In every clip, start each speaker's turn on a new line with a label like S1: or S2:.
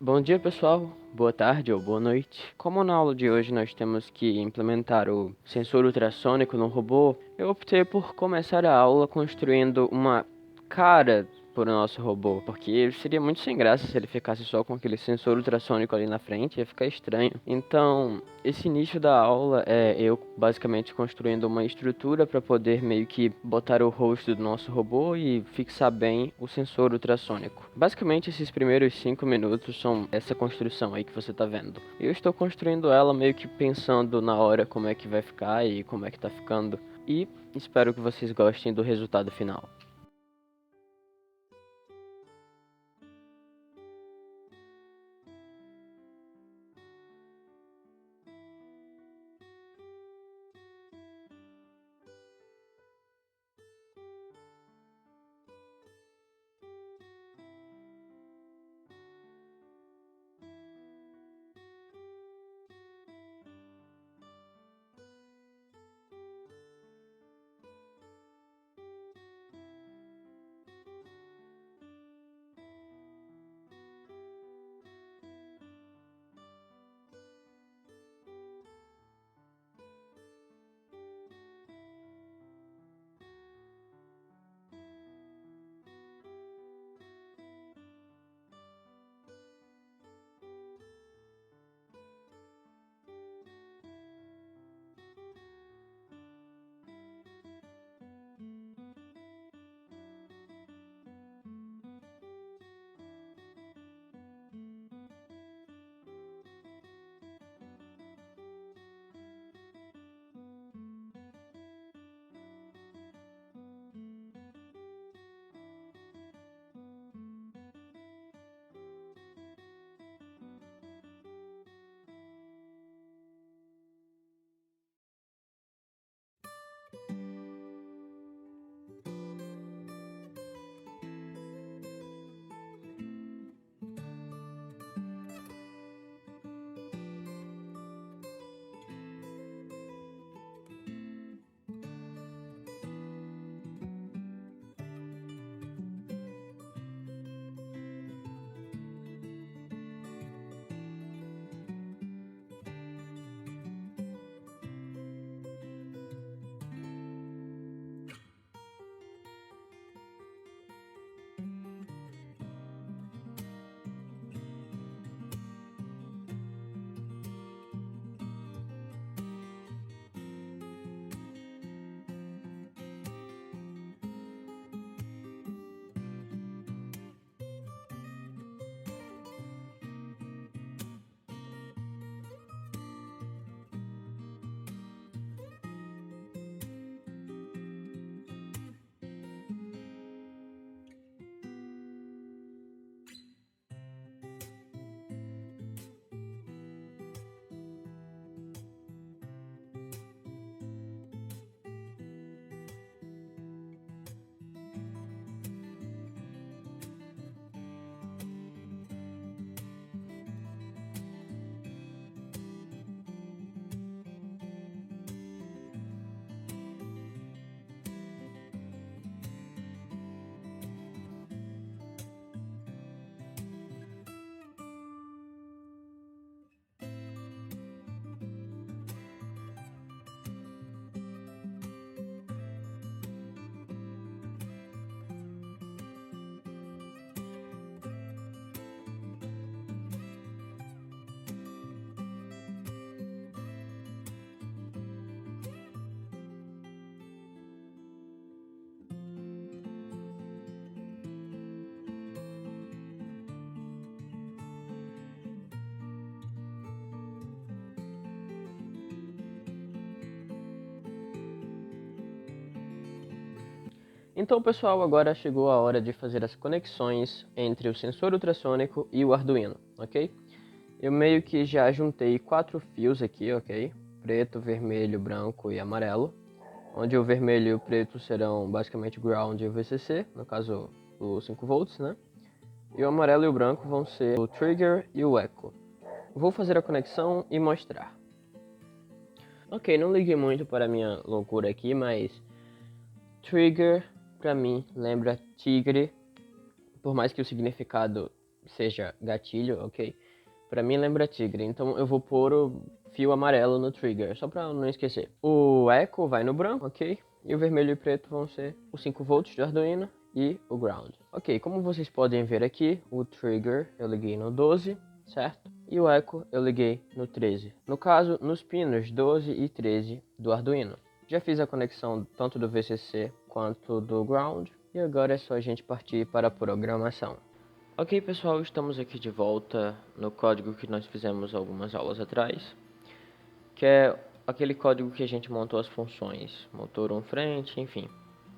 S1: Bom dia, pessoal. Boa tarde ou boa noite. Como na aula de hoje nós temos que implementar o sensor ultrassônico no robô, eu optei por começar a aula construindo uma cara para o nosso robô, porque seria muito sem graça se ele ficasse só com aquele sensor ultrassônico ali na frente, ia ficar estranho. Então, esse início da aula é eu basicamente construindo uma estrutura para poder meio que botar o rosto do nosso robô e fixar bem o sensor ultrassônico. Basicamente, esses primeiros 5 minutos são essa construção aí que você tá vendo. Eu estou construindo ela meio que pensando na hora como é que vai ficar e como é que tá ficando. E espero que vocês gostem do resultado final. Então, pessoal, agora chegou a hora de fazer as conexões entre o sensor ultrassônico e o Arduino, ok? Eu meio que já juntei 4 fios aqui, ok? Preto, vermelho, branco e amarelo. Onde o vermelho e o preto serão basicamente ground e o VCC, no caso o 5 volts, né? E o amarelo e o branco vão ser o trigger e o echo. Vou fazer a conexão e mostrar. Ok, não liguei muito para a minha loucura aqui, mas trigger pra mim lembra tigre, por mais que o significado seja gatilho, ok? Pra mim lembra tigre, então eu vou pôr o fio amarelo no trigger, só pra não esquecer. O echo vai no branco, ok? E o vermelho e preto vão ser os 5 volts do Arduino e o ground. Ok, como vocês podem ver aqui, o trigger eu liguei no 12, certo? E o echo eu liguei no 13. No caso, nos pinos 12 e 13 do Arduino. Já fiz a conexão tanto do VCC quanto do ground. E agora é só a gente partir para a programação. Ok, pessoal, estamos aqui de volta no código que nós fizemos algumas aulas atrás, que é aquele código que a gente montou as funções, motor 1 frente, enfim.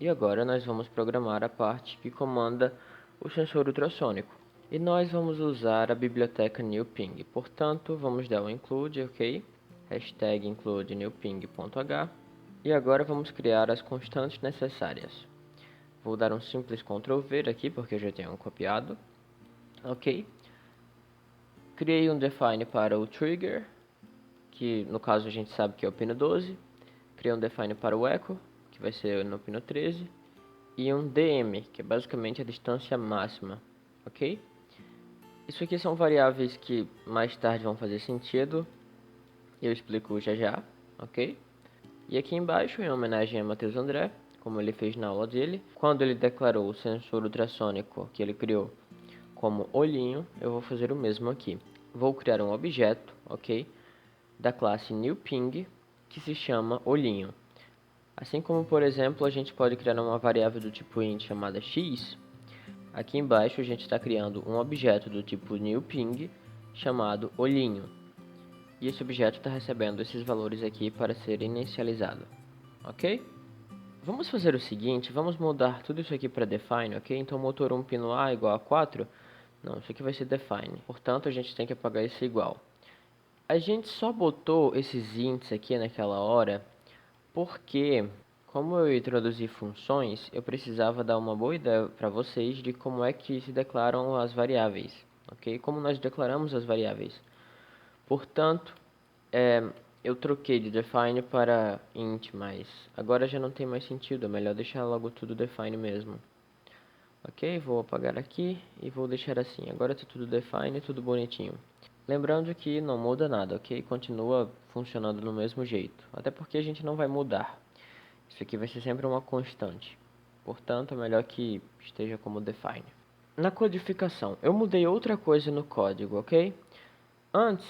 S1: E agora nós vamos programar a parte que comanda o sensor ultrassônico. E nós vamos usar a biblioteca newping, portanto, vamos dar o include, ok? Hashtag include newping.h. E agora vamos criar as constantes necessárias. Vou dar um simples Ctrl V aqui, porque eu já tenho copiado. Ok. Criei um define para o trigger, que no caso a gente sabe que é o pino 12. Criei um define para o echo, que vai ser no pino 13. E um dm, que é basicamente a distância máxima. Ok? Isso aqui são variáveis que mais tarde vão fazer sentido. Eu explico já já, ok? E aqui embaixo, em homenagem a Matheus André, como ele fez na aula dele, quando ele declarou o sensor ultrassônico que ele criou como olhinho, eu vou fazer o mesmo aqui. Vou criar um objeto, ok, da classe newPing, que se chama olhinho. Assim como, por exemplo, a gente pode criar uma variável do tipo int chamada x, aqui embaixo a gente está criando um objeto do tipo newPing chamado olhinho. E esse objeto está recebendo esses valores aqui para ser inicializado, ok? Vamos fazer o seguinte, vamos mudar tudo isso aqui para define, ok? Então motor 1 pino A igual a 4. Não, isso aqui vai ser define. Portanto, a gente tem que apagar esse igual. A gente só botou esses ints aqui naquela hora porque, como eu introduzi funções, eu precisava dar uma boa ideia para vocês de como é que se declaram as variáveis, ok? Como nós declaramos as variáveis. Portanto, eu troquei de define para int, mas agora já não tem mais sentido, é melhor deixar logo tudo define mesmo. Ok, vou apagar aqui e vou deixar assim. Agora está tudo define, tudo bonitinho. Lembrando que não muda nada, ok? Continua funcionando do mesmo jeito. Até porque a gente não vai mudar. Isso aqui vai ser sempre uma constante. Portanto, é melhor que esteja como define. Na codificação, eu mudei outra coisa no código, ok? Antes,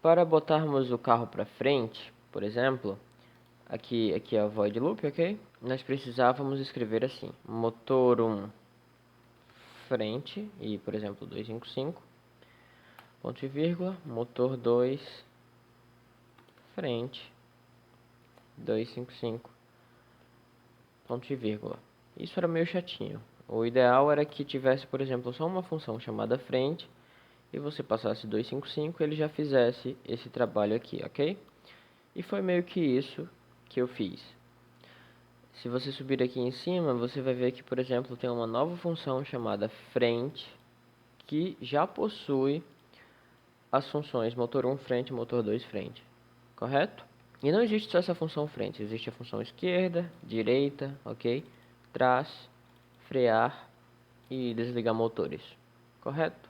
S1: para botarmos o carro para frente, por exemplo, aqui é a void loop, ok? Nós precisávamos escrever assim: motor 1 frente e, por exemplo, 255, ponto e vírgula, motor 2 frente, 255, ponto e vírgula. Isso era meio chatinho. O ideal era que tivesse, por exemplo, só uma função chamada frente e você passasse 255 e ele já fizesse esse trabalho aqui, ok? E foi meio que isso que eu fiz. Se você subir aqui em cima, você vai ver que, por exemplo, tem uma nova função chamada frente que já possui as funções motor 1 frente e motor 2 frente, correto? E não existe só essa função frente, existe a função esquerda, direita, ok? Trás, frear e desligar motores, correto?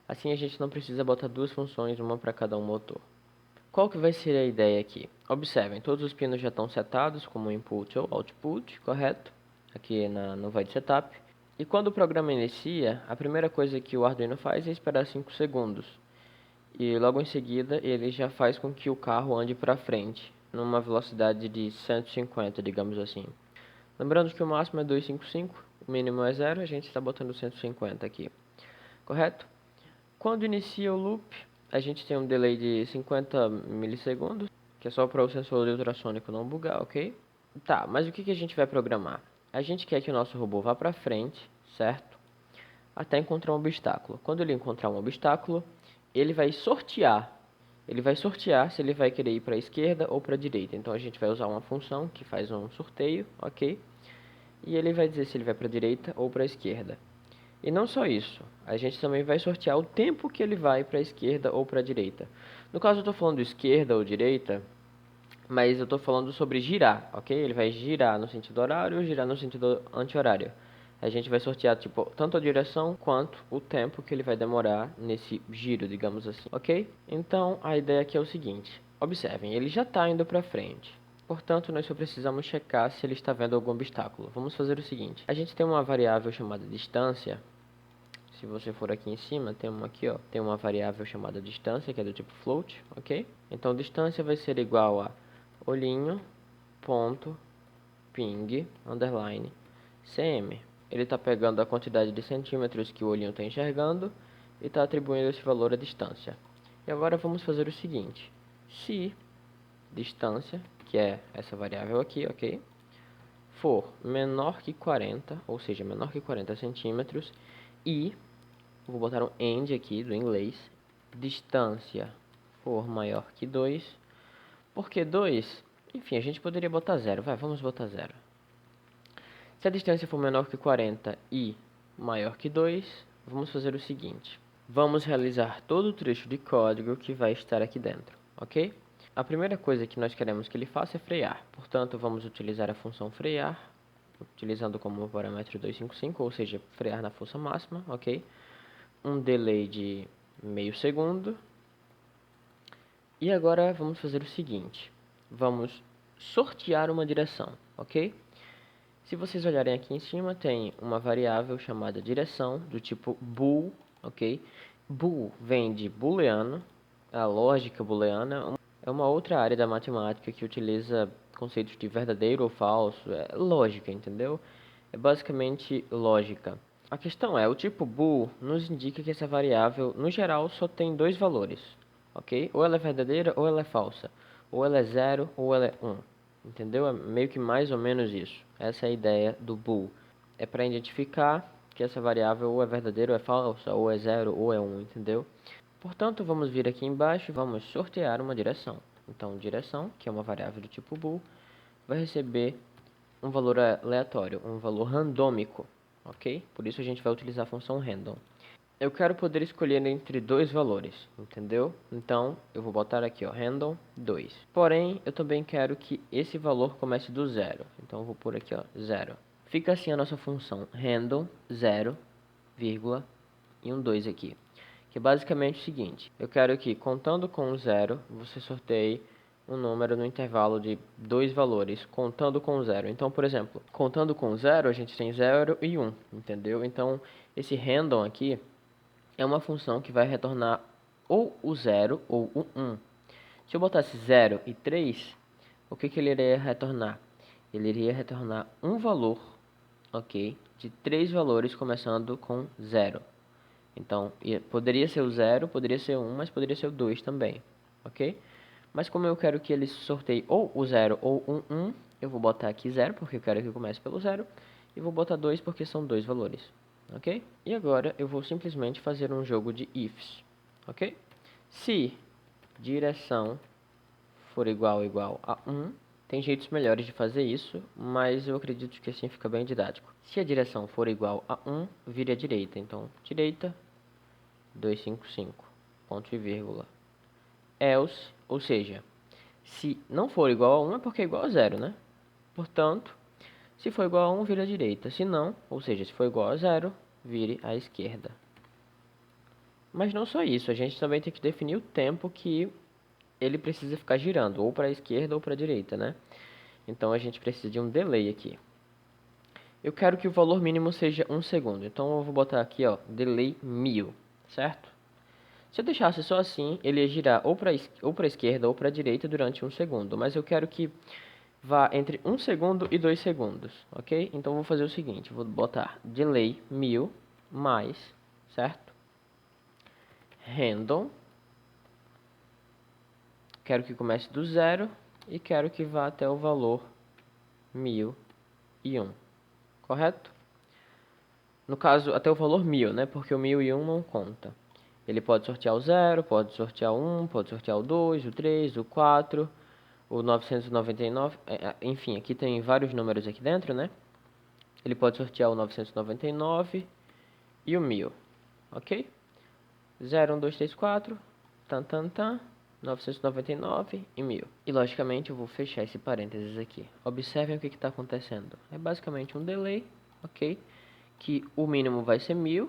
S1: Assim a gente não precisa botar duas funções, uma para cada um motor. Qual que vai ser a ideia aqui? Observem, todos os pinos já estão setados como input ou output, correto? Aqui no void setup. E quando o programa inicia, a primeira coisa que o Arduino faz é esperar 5 segundos. E logo em seguida ele já faz com que o carro ande para frente, numa velocidade de 150, digamos assim. Lembrando que o máximo é 255, o mínimo é 0, a gente está botando 150 aqui, correto? Quando inicia o loop, a gente tem um delay de 50 milissegundos, que é só para o sensor ultrassônico não bugar, ok? Tá, mas o que a gente vai programar? A gente quer que o nosso robô vá para frente, certo? Até encontrar um obstáculo. Quando ele encontrar um obstáculo, ele vai sortear. Ele vai sortear se ele vai querer ir para a esquerda ou para a direita. Então a gente vai usar uma função que faz um sorteio, ok? E ele vai dizer se ele vai para a direita ou para a esquerda. E não só isso, a gente também vai sortear o tempo que ele vai para a esquerda ou para a direita. No caso eu estou falando esquerda ou direita, mas eu estou falando sobre girar, ok? Ele vai girar no sentido horário ou girar no sentido anti-horário. A gente vai sortear, tipo, tanto a direção quanto o tempo que ele vai demorar nesse giro, digamos assim, ok? Então, a ideia aqui é o seguinte. Observem, ele já está indo para frente. Portanto, nós só precisamos checar se ele está vendo algum obstáculo. Vamos fazer o seguinte. A gente tem uma variável chamada distância. Se você for aqui em cima, tem uma aqui, ó. Tem uma variável chamada distância, que é do tipo float, ok? Então, distância vai ser igual a olhinho, ponto, ping, underline, cm. Ele está pegando a quantidade de centímetros que o olhinho está enxergando e está atribuindo esse valor à distância. E agora vamos fazer o seguinte. Se distância, que é essa variável aqui, ok? For menor que 40, ou seja, menor que 40 centímetros, e, vou botar um AND aqui do inglês, distância for maior que 2, porque 2, enfim, a gente poderia botar 0, vamos botar 0. Se a distância for menor que 40 e maior que 2, vamos fazer o seguinte. Vamos realizar todo o trecho de código que vai estar aqui dentro, ok? A primeira coisa que nós queremos que ele faça é frear. Portanto, vamos utilizar a função frear, utilizando como parâmetro 255, ou seja, frear na força máxima, ok? Um delay de meio segundo. E agora vamos fazer o seguinte. Vamos sortear uma direção, ok? Se vocês olharem aqui em cima, tem uma variável chamada direção, do tipo bool, ok? Bool vem de booleano, a lógica booleana é uma outra área da matemática que utiliza conceitos de verdadeiro ou falso, é lógica, entendeu? É basicamente lógica. A questão é, o tipo bool nos indica que essa variável, no geral, só tem dois valores, ok? Ou ela é verdadeira ou ela é falsa, ou ela é 0 ou ela é 1. Entendeu? É meio que mais ou menos isso. Essa é a ideia do bool. É para identificar que essa variável ou é verdadeira ou é falsa, ou é 0 ou é 1, entendeu? Portanto, vamos vir aqui embaixo e vamos sortear uma direção. Então, direção, que é uma variável do tipo bool, vai receber um valor aleatório, um valor randômico, ok? Por isso a gente vai utilizar a função random. Eu quero poder escolher entre dois valores, entendeu? Então, eu vou botar aqui, ó, random 2. Porém, eu também quero que esse valor comece do zero. Então, eu vou pôr aqui, ó, 0. Fica assim a nossa função random 0, vírgula, e um 2 aqui. Que é basicamente o seguinte. Eu quero que, contando com o 0, você sorteie um número no intervalo de dois valores, contando com o 0. Então, por exemplo, contando com o 0, a gente tem 0 e 1, entendeu? Então, esse random aqui é uma função que vai retornar ou o 0 ou o 1. Se eu botasse 0 e 3, o que ele iria retornar? Ele iria retornar um valor, ok, de três valores começando com 0. Então, poderia ser o 0, poderia ser o 1, mas poderia ser o 2 também, ok? Mas como eu quero que ele sorteie ou o 0 ou o 1, eu vou botar aqui 0, porque eu quero que comece pelo 0, e vou botar 2 porque são dois valores. Ok? E agora eu vou simplesmente fazer um jogo de ifs, ok? Se direção for igual a 1, tem jeitos melhores de fazer isso, mas eu acredito que assim fica bem didático. Se a direção for igual a 1, vire à direita. Então, direita, 255, ponto e vírgula. Else, ou seja, se não for igual a 1 é porque é igual a 0, né? Portanto, se for igual a 1, vire à direita. Se não, ou seja, se for igual a 0, vire à esquerda. Mas não só isso, a gente também tem que definir o tempo que ele precisa ficar girando, ou para a esquerda ou para a direita, né? Então a gente precisa de um delay aqui. Eu quero que o valor mínimo seja 1 segundo, então eu vou botar aqui, ó, delay 1000, certo? Se eu deixasse só assim, ele ia girar ou para a esquerda ou para a direita durante 1 segundo, mas eu quero que vá entre 1 segundo e 2 segundos, ok? Então vou fazer o seguinte, vou botar delay 1000 mais, certo? Random, quero que comece do zero e quero que vá até o valor 1001, correto? No caso, até o valor 1000, né? Porque o 1001 não conta. Ele pode sortear o 0, pode sortear o 1, pode sortear o 2, o 3, o 4, o 999, enfim, aqui tem vários números aqui dentro, né? Ele pode sortear o 999 e o 1000, ok? 0, 1, 2, 3, 4, tan, tan, tan, 999 e 1000. E logicamente eu vou fechar esse parênteses aqui. Observem o que está acontecendo. É basicamente um delay, ok? que o mínimo vai ser 1000.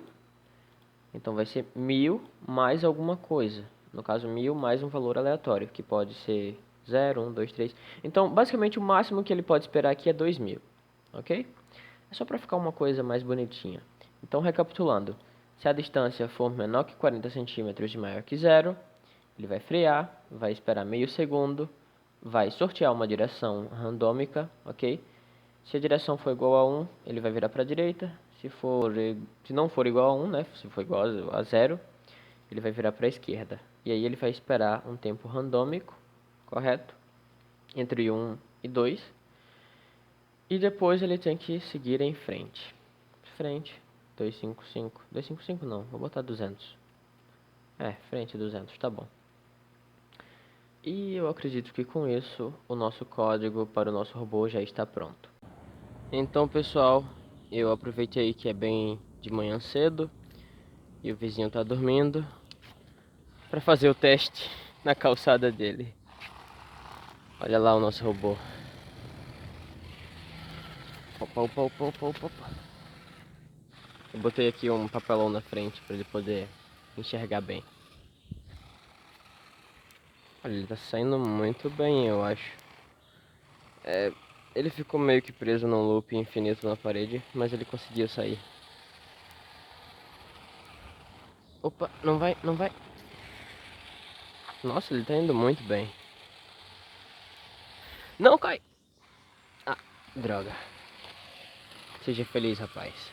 S1: Então vai ser 1000 mais alguma coisa. No caso, 1000 mais um valor aleatório, que pode ser 0, 1, 2, 3. Então, basicamente, o máximo que ele pode esperar aqui é 2000. Ok? É só para ficar uma coisa mais bonitinha. Então, recapitulando. Se a distância for menor que 40 centímetros e maior que 0, ele vai frear, vai esperar meio segundo, vai sortear uma direção randômica, ok? Se a direção for igual a 1, ele vai virar para a direita. Se não for igual a 1, né? Se for igual a 0, ele vai virar para a esquerda. E aí ele vai esperar um tempo randômico, correto? Entre 1 e 2. E depois ele tem que seguir em frente. Frente, 255. 255 não, vou botar 200. Frente 200, tá bom. E eu acredito que com isso, o nosso código para o nosso robô já está pronto. Então, pessoal, eu aproveitei que é bem de manhã cedo e o vizinho tá dormindo para fazer o teste na calçada dele. Olha lá o nosso robô. Opa, opa, opa, opa, opa, opa. Eu botei aqui um papelão na frente para ele poder enxergar bem. Olha, ele tá saindo muito bem, eu acho. Ele ficou meio que preso num loop infinito na parede, mas ele conseguiu sair. Opa, não vai, não vai. Nossa, ele tá indo muito bem. Não cai! Ah, droga. Seja feliz, rapaz.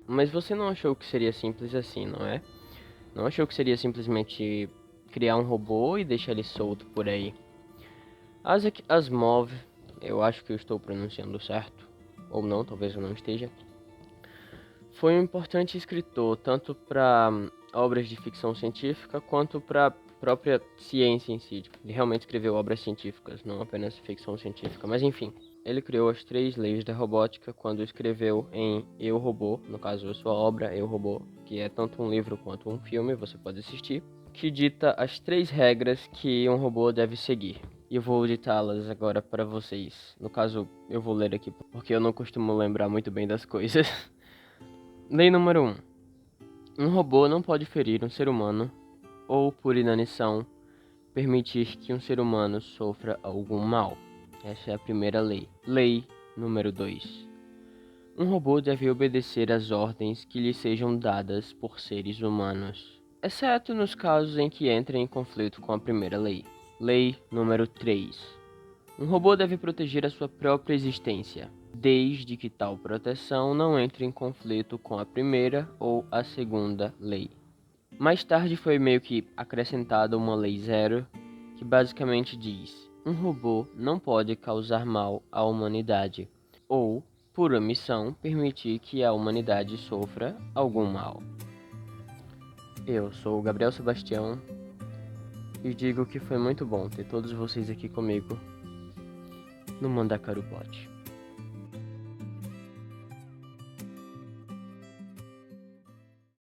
S1: Mas você não achou que seria simples assim, não é? Não achou que seria simplesmente criar um robô e deixar ele solto por aí? Isaac Asimov, eu acho que eu estou pronunciando certo, ou não, talvez eu não esteja. Foi um importante escritor, tanto para obras de ficção científica, quanto para própria ciência em si. Ele realmente escreveu obras científicas, não apenas ficção científica. Mas enfim, ele criou as 3 leis da robótica quando escreveu em Eu, Robô, no caso a sua obra Eu, Robô, que é tanto um livro quanto um filme, você pode assistir, que dita as 3 regras que um robô deve seguir. E eu vou ditá-las agora para vocês. No caso, eu vou ler aqui, porque eu não costumo lembrar muito bem das coisas. Lei número 1. Um robô não pode ferir um ser humano ou, por inanição, permitir que um ser humano sofra algum mal. Essa é a primeira lei. Lei número 2. Um robô deve obedecer às ordens que lhe sejam dadas por seres humanos, exceto nos casos em que entre em conflito com a primeira lei. Lei número 3. Um robô deve proteger a sua própria existência, desde que tal proteção não entre em conflito com a primeira ou a segunda lei. Mais tarde foi meio que acrescentada uma lei 0, que basicamente diz: um robô não pode causar mal à humanidade, ou, por omissão, permitir que a humanidade sofra algum mal. Eu sou o Gabriel Sebastião e digo que foi muito bom ter todos vocês aqui comigo no Mandacaru Pod.